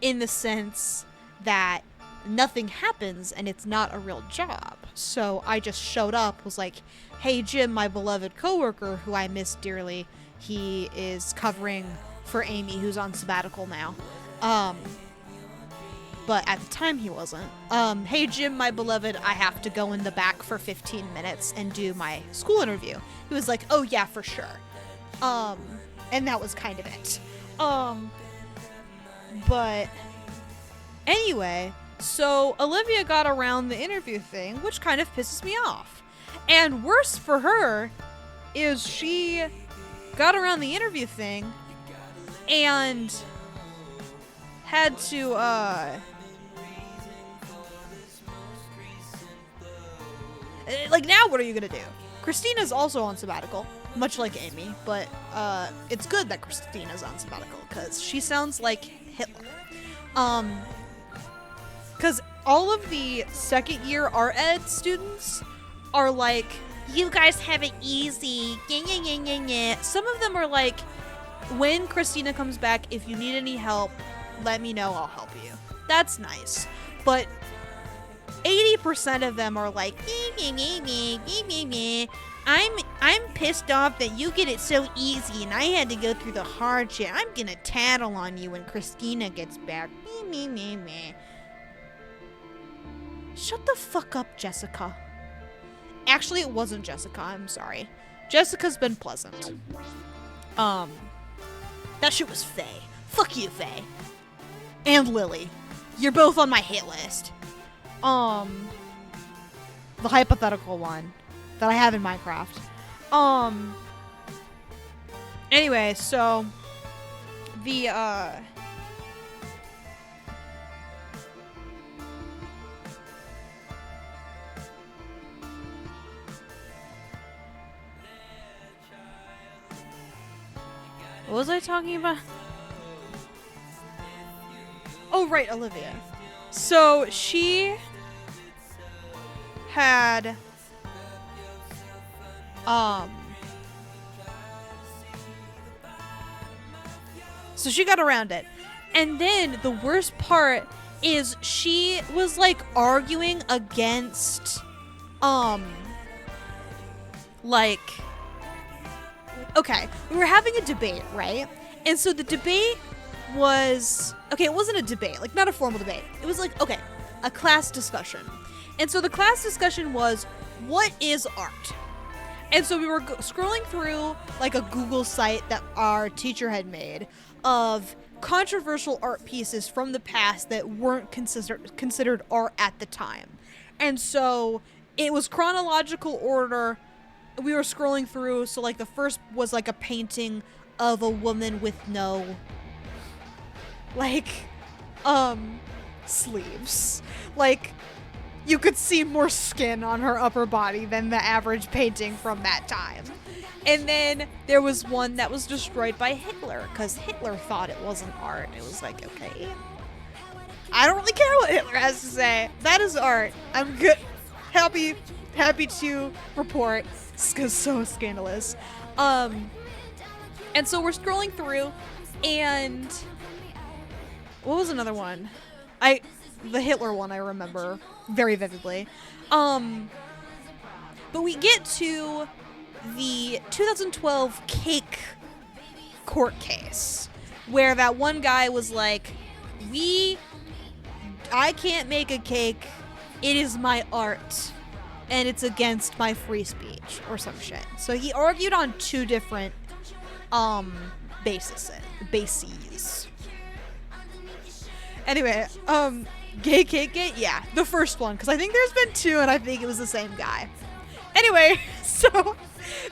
[SPEAKER 1] in the sense that nothing happens and it's not a real job. So I just showed up, was like, hey Jim, my beloved coworker who I miss dearly, he is covering for Amy, who's on sabbatical now. But at the time he wasn't. Hey Jim, my beloved, I have to go in the back for 15 minutes and do my school interview. He was like, oh yeah, for sure. And that was kind of it. But anyway, so Olivia got around the interview thing, which kind of pisses me off. And worse for her is she got around the interview thing and had to, like, now what are you gonna do? Christina's also on sabbatical, much like Amy, but it's good that Christina's on sabbatical because she sounds like Hitler. Because all of the second year art ed students are like, you guys have it easy. Some of them are like, when Christina comes back, if you need any help, let me know, I'll help you. That's nice. But 80% of them are like, I'm pissed off that you get it so easy and I had to go through the hard shit. I'm gonna tattle on you when Christina gets back. Shut the fuck up, Jessica. Actually, it wasn't Jessica. I'm sorry. Jessica's been pleasant. That shit was Faye. Fuck you, Faye. And Lily. You're both on my hit list. The hypothetical one that I have in Minecraft. Anyway, so the what was I talking about? Oh, right, Olivia. So she had so she got around it. And then the worst part is she was like arguing against like, okay, we were having a debate, right? And so the debate was, okay, it wasn't a debate, like not a formal debate. It was like, okay, a class discussion. And so the class discussion was, what is art? And so we were scrolling through like a Google site that our teacher had made of controversial art pieces from the past that weren't considered art at the time. And so it was chronological order. We were scrolling through, so like the first was like a painting of a woman with no like sleeves. Like you could see more skin on her upper body than the average painting from that time. And then there was one that was destroyed by Hitler because Hitler thought it wasn't art. It was like, okay, I don't really care what Hitler has to say. That is art. I'm good. Happy to report. It's so scandalous. And so we're scrolling through, and what was another one? The Hitler one I remember very vividly. But we get to the 2012 cake court case, where that one guy was like, I can't make a cake, it is my art, and it's against my free speech, or some shit. So he argued on two different, bases. Anyway, gay cake gate? Yeah, the first one, because I think there's been two, and I think it was the same guy. Anyway, so,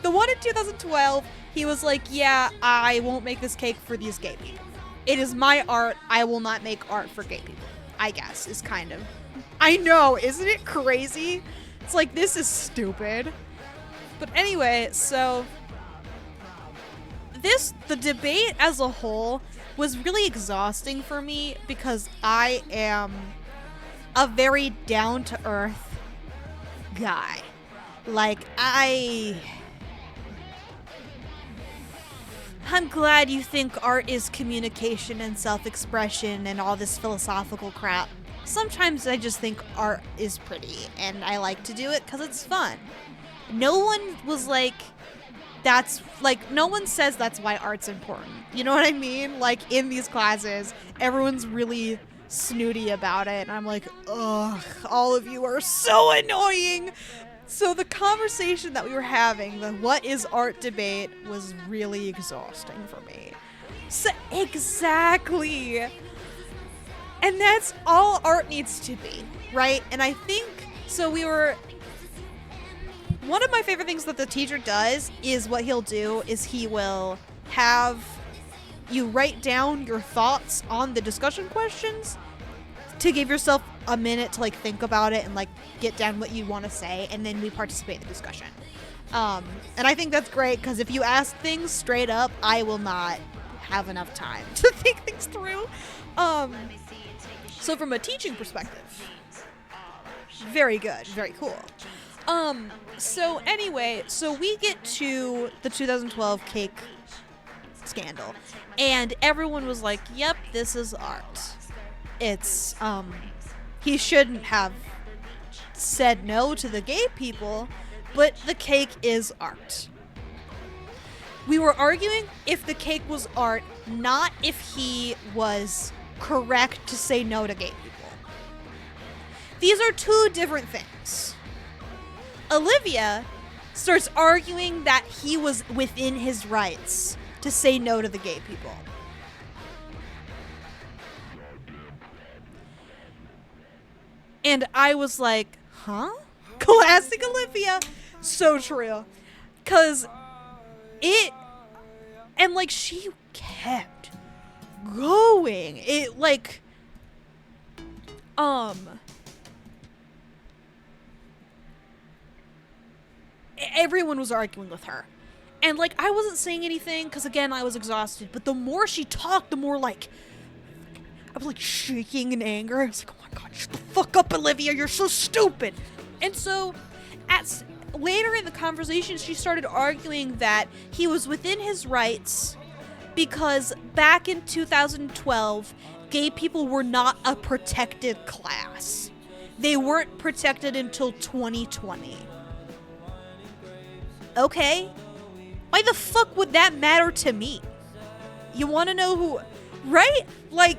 [SPEAKER 1] the one in 2012, he was like, yeah, I won't make this cake for these gay people. It is my art, I will not make art for gay people, I guess, is kind of... I know, isn't it crazy? It's like, this is stupid. But anyway, so... the debate as a whole was really exhausting for me because I am a very down-to-earth guy. Like, I'm glad you think art is communication and self-expression and all this philosophical crap. Sometimes I just think art is pretty, and I like to do it because it's fun. No one was like, no one says that's why art's important. You know what I mean? Like, in these classes, everyone's really snooty about it, and I'm like, ugh, all of you are so annoying! So the conversation that we were having, the what is art debate, was really exhausting for me. So, exactly! And that's all art needs to be, right? And I think, one of my favorite things that the teacher does is what he'll do is he will have you write down your thoughts on the discussion questions to give yourself a minute to like think about it and like get down what you want to say, and then we participate in the discussion. And I think that's great because if you ask things straight up, I will not have enough time to think things through. So from a teaching perspective, very good, very cool. So anyway, so we get to the 2012 cake scandal, and everyone was like, yep, this is art. It's, he shouldn't have said no to the gay people, but the cake is art. We were arguing if the cake was art, not if he was correct to say no to gay people. These are two different things. Olivia starts arguing that he was within his rights to say no to the gay people. And I was like, huh? Classic Olivia. So true. Cause and like she kept going. It like, everyone was arguing with her. And like, I wasn't saying anything because again, I was exhausted. But the more she talked, the more like, I was like shaking in anger. I was like, oh my God, shut the fuck up, Olivia. You're so stupid. And so later in the conversation, she started arguing that he was within his rights because back in 2012, gay people were not a protected class. They weren't protected until 2020. Okay? Why the fuck would that matter to me? You want to know who... Right? Like,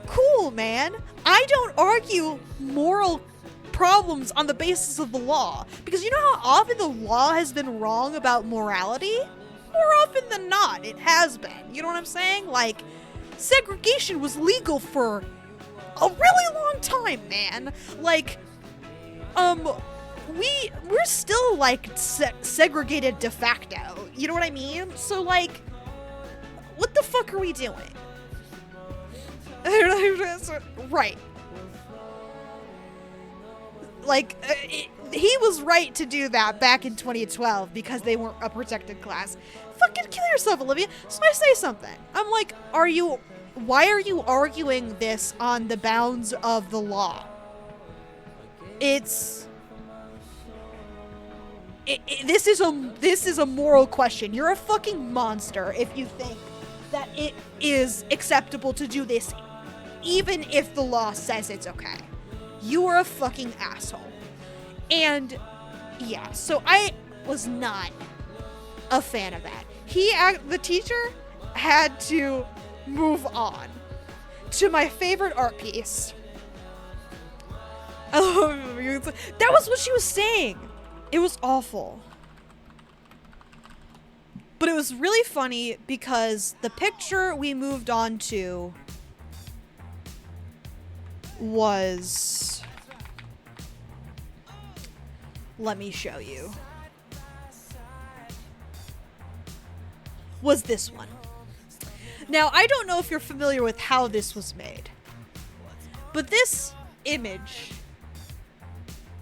[SPEAKER 1] cool, man. I don't argue moral problems on the basis of the law. Because you know how often the law has been wrong about morality? More often than not, it has been. You know what I'm saying? Like, segregation was legal for a really long time, man. Like, we're still, like, segregated de facto. You know what I mean? So, like, what the fuck are we doing? Right. Like, he was right to do that back in 2012 because they weren't a protected class. Fucking kill yourself, Olivia. So I say something. I'm like, why are you arguing this on the bounds of the law? This is a moral question. You're a fucking monster if you think that it is acceptable to do this, even if the law says it's okay. You are a fucking asshole. And yeah, so was not a fan of that. The teacher had to move on to my favorite art piece. That was what she was saying. It was awful. But it was really funny because the picture we moved on to was... Let me show you. Was this one. Now, I don't know if you're familiar with how this was made, but this image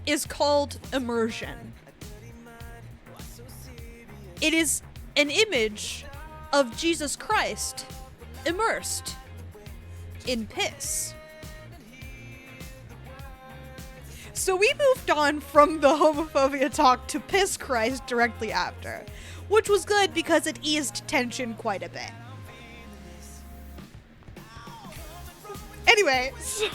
[SPEAKER 1] is called immersion. It is an image of Jesus Christ immersed in piss. So we moved on from the homophobia talk to piss Christ directly after, which was good because it eased tension quite a bit. Anyway, so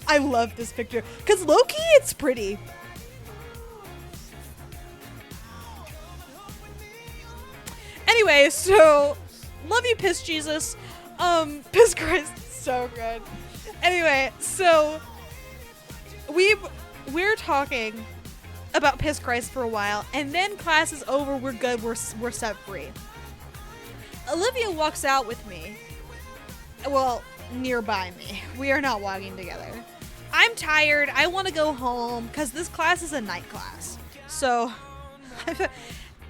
[SPEAKER 1] I love this picture because low-key it's pretty. Anyway, so love you, piss Jesus. Piss Christ, so good. Anyway, so we're talking about piss Christ for a while, and then class is over. We're good. We're set free. Olivia walks out with me. Well, nearby me. We are not walking together. I'm tired. I want to go home because this class is a night class. So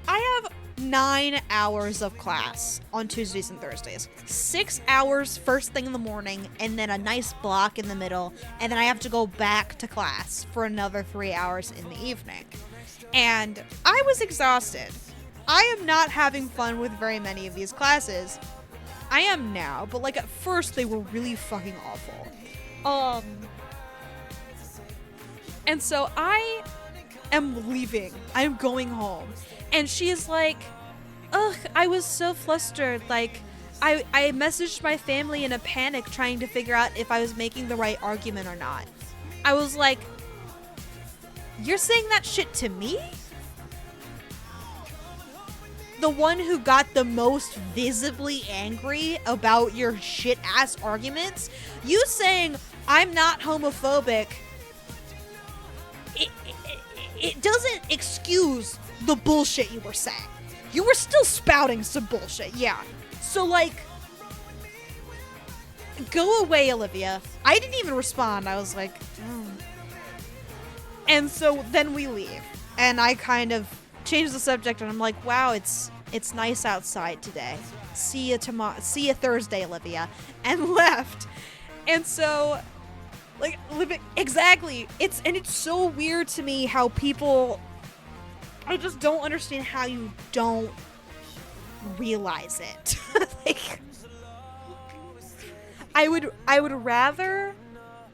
[SPEAKER 1] I have 9 hours of class on Tuesdays and Thursdays. 6 hours first thing in the morning, and then a nice block in the middle, and then I have to go back to class for another 3 hours in the evening. And I was exhausted. I am not having fun with very many of these classes. I am now, but like at first they were really fucking awful. And so I am leaving. I'm going home. And she is like, ugh, I was so flustered. Like, I messaged my family in a panic trying to figure out if I was making the right argument or not. I was like, you're saying that shit to me? The one who got the most visibly angry about your shit-ass arguments? You saying I'm not homophobic, it doesn't excuse the bullshit you were saying. You were still spouting some bullshit, yeah. So, like, go away, Olivia. I didn't even respond. I was like, And so then we leave. And I kind of changed the subject, and I'm like, wow, it's nice outside today. See you tomorrow. See you Thursday, Olivia. And left. And so, like, exactly. It's so weird to me how people... I just don't understand how you don't realize it. Like, I would rather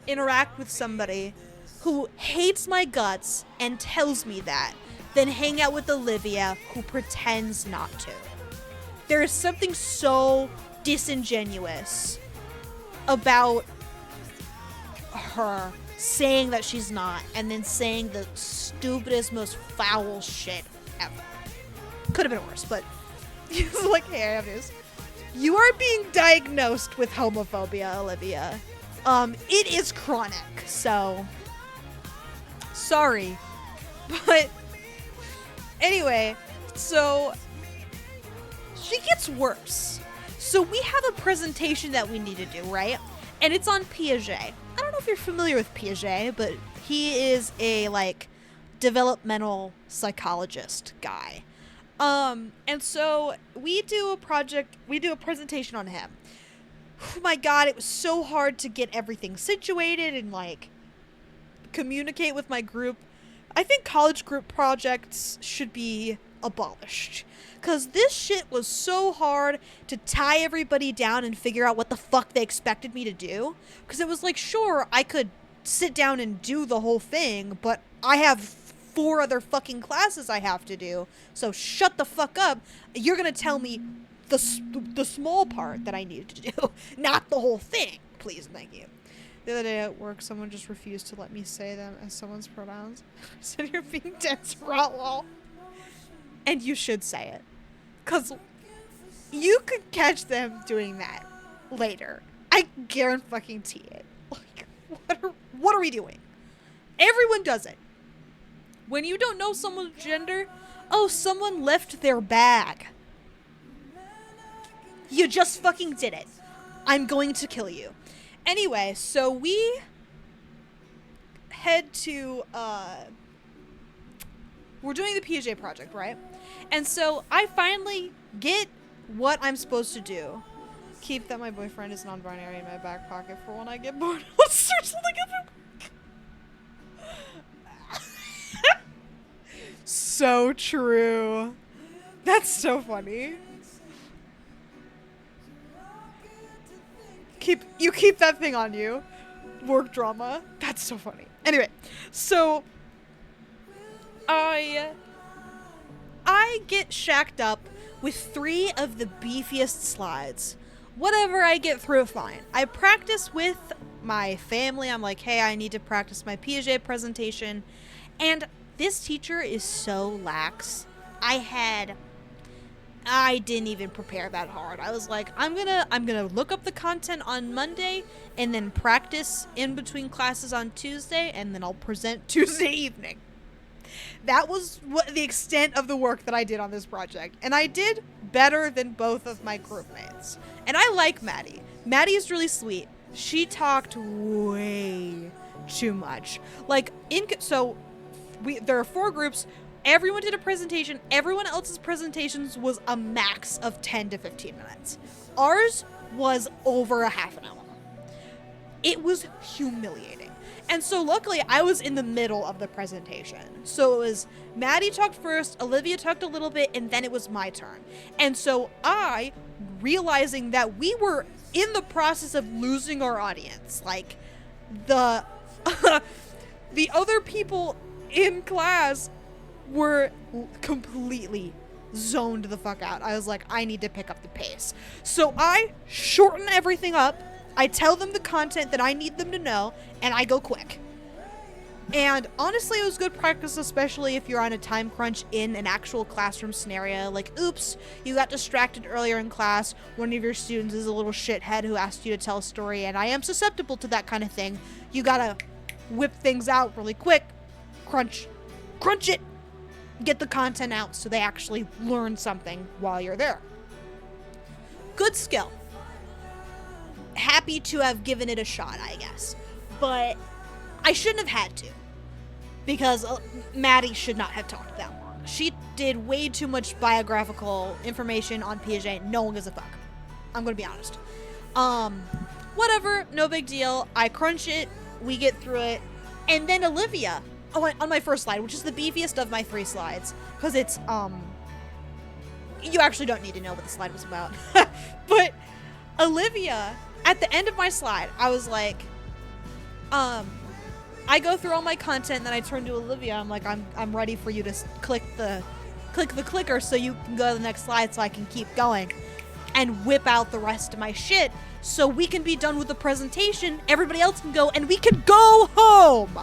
[SPEAKER 1] interact with somebody who hates my guts and tells me that than hang out with Olivia who pretends not to. There is something so disingenuous about her saying that she's not, and then saying the stupidest, most foul shit ever. Could have been worse, but like, hey, I have news. You are being diagnosed with homophobia, Olivia. It is chronic, so sorry. But anyway, so she gets worse. So we have a presentation that we need to do, right? And it's on Piaget. I don't know if you're familiar with Piaget, but he is a, like, developmental psychologist guy. And so we do a presentation on him. Oh my god, it was so hard to get everything situated and, like, communicate with my group. I think college group projects should be abolished. Because this shit was so hard to tie everybody down and figure out what the fuck they expected me to do. Because it was like, sure, I could sit down and do the whole thing, but I have 4 other fucking classes I have to do. So shut the fuck up. You're going to tell me the small part that I needed to do, not the whole thing. Please, thank you. The other day at work, someone just refused to let me say them as someone's pronouns. Said you're being dense, Rotwell. And you should say it. Because you could catch them doing that later. I guarantee it. Like, what are we doing? Everyone does it. When you don't know someone's gender, oh, someone left their bag. You just fucking did it. I'm going to kill you. Anyway, so we head to, we're doing the PJ project, right? And so I finally get what I'm supposed to do. Keep that my boyfriend is non-binary in my back pocket for when I get bored. Let's search something up. So true. That's so funny. Keep that thing on you. Work drama. That's so funny. Anyway, so I get shacked up with 3 of the beefiest slides. Whatever, I get through fine. I practice with my family. I'm like, hey, I need to practice my PJ presentation. And this teacher is so lax. I didn't even prepare that hard. I was like, I'm gonna look up the content on Monday and then practice in between classes on Tuesday, and then I'll present Tuesday evening. That was the extent of the work that I did on this project. And I did better than both of my group mates. And I like Maddie. Maddie is really sweet. She talked way too much. Like, there are 4 groups. Everyone did a presentation. Everyone else's presentations was a max of 10 to 15 minutes. Ours was over a half an hour. It was humiliating. And so luckily I was in the middle of the presentation. So it was Maddie talked first, Olivia talked a little bit, and then it was my turn. And so I, realizing that we were in the process of losing our audience, like the other people in class were completely zoned the fuck out. I was like, I need to pick up the pace. So I shorten everything up. I tell them the content that I need them to know, and I go quick. And honestly, it was good practice, especially if you're on a time crunch in an actual classroom scenario. Like, oops, you got distracted earlier in class. One of your students is a little shithead who asked you to tell a story, and I am susceptible to that kind of thing. You gotta whip things out really quick. Crunch it. Get the content out so they actually learn something while you're there. Good skill. Happy to have given it a shot, I guess. But I shouldn't have had to. Because Maddie should not have talked that long. She did way too much biographical information on PJ. No one gives a fuck. I'm gonna be honest. Whatever, no big deal. I crunch it, we get through it. And then Olivia, on my first slide, which is the beefiest of my 3 slides, because it's, you actually don't need to know what the slide was about. But Olivia, at the end of my slide, I was like, I go through all my content, and then I turn to Olivia. I'm like, I'm ready for you to click the clicker so you can go to the next slide so I can keep going and whip out the rest of my shit so we can be done with the presentation, everybody else can go, and we can go home.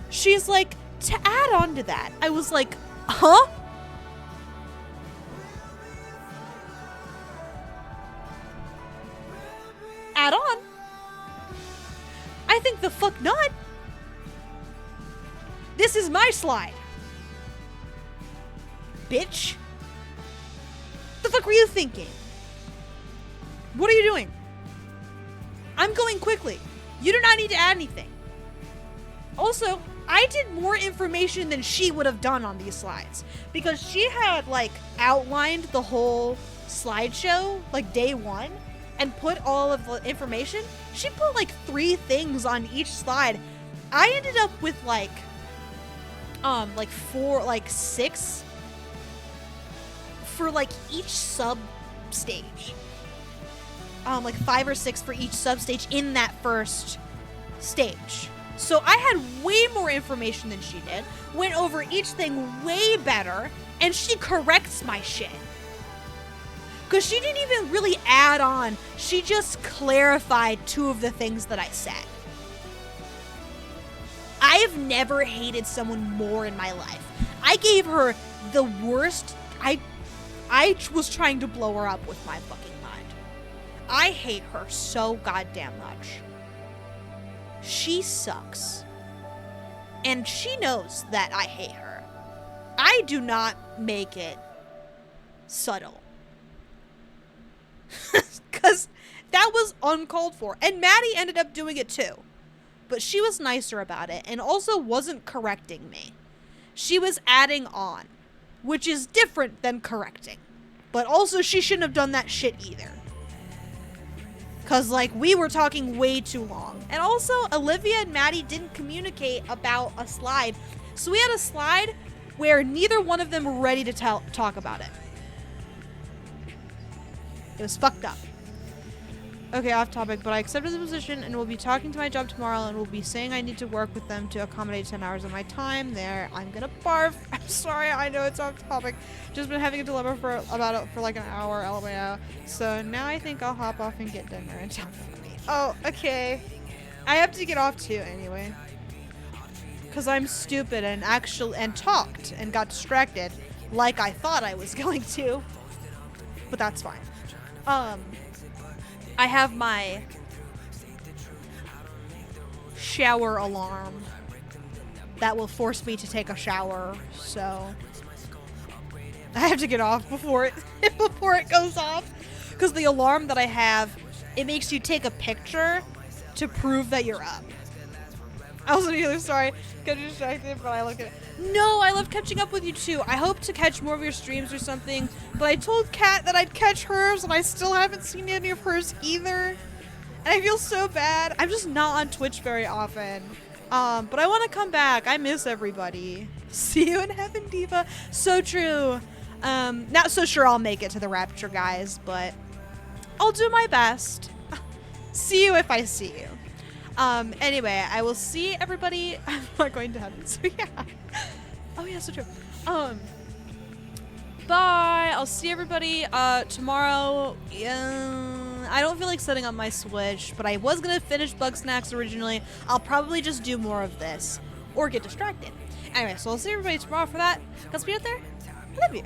[SPEAKER 1] She's like, to add on to that, I was like, huh? Add on? I think the fuck not. This is my slide. Bitch. The fuck were you thinking? What are you doing? I'm going quickly. You do not need to add anything. Also, I did more information than she would have done on these slides because she had like outlined the whole slideshow like day 1 and put all of the information. She put like 3 things on each slide. I ended up with like 6 for like each sub stage. Like 5 or 6 for each sub stage in that first stage. So I had way more information than she did, went over each thing way better, and she corrects my shit. Because she didn't even really add on. She just clarified 2 of the things that I said. I have never hated someone more in my life. I gave her the worst. I was trying to blow her up with my fucking mind. I hate her so goddamn much. She sucks. And she knows that I hate her. I do not make it subtle. Because that was uncalled for. And Maddie ended up doing it too. But she was nicer about it and also wasn't correcting me. She was adding on, which is different than correcting. But also she shouldn't have done that shit either. Because, like, we were talking way too long. And also, Olivia and Maddie didn't communicate about a slide. So we had a slide where neither one of them were ready to talk about it. It was fucked up. Okay, off topic, but I accepted the position and will be talking to my job tomorrow and will be saying I need to work with them to accommodate 10 hours of my time there. I'm gonna barf. I'm sorry, I know it's off topic. Just been having a dilemma for like an hour, LMAO. So now I think I'll hop off and get dinner and tell me. Oh, okay. I have to get off too anyway. Cause I'm stupid and talked and got distracted like I thought I was going to. But that's fine. I have my shower alarm that will force me to take a shower, so I have to get off before it goes off. Because the alarm that I have, it makes you take a picture to prove that you're up. I wasn't either, sorry. Got distracted, but I look at it. No, I love catching up with you too. I hope to catch more of your streams or something, but I told Kat that I'd catch hers, and I still haven't seen any of hers either. And I feel so bad. I'm just not on Twitch very often. But I want to come back. I miss everybody. See you in heaven, Diva. So true. Not so sure I'll make it to the rapture, guys, but I'll do my best. See you if I see you. Anyway, I will see everybody. I'm not going to heaven, so yeah. Oh yeah, so true. Bye. I'll see everybody, tomorrow. I don't feel like setting up my Switch, but I was gonna finish Bug Snacks originally. I'll probably just do more of this, or get distracted. Anyway, so I'll see everybody tomorrow for that. Guys, be out there. I love you.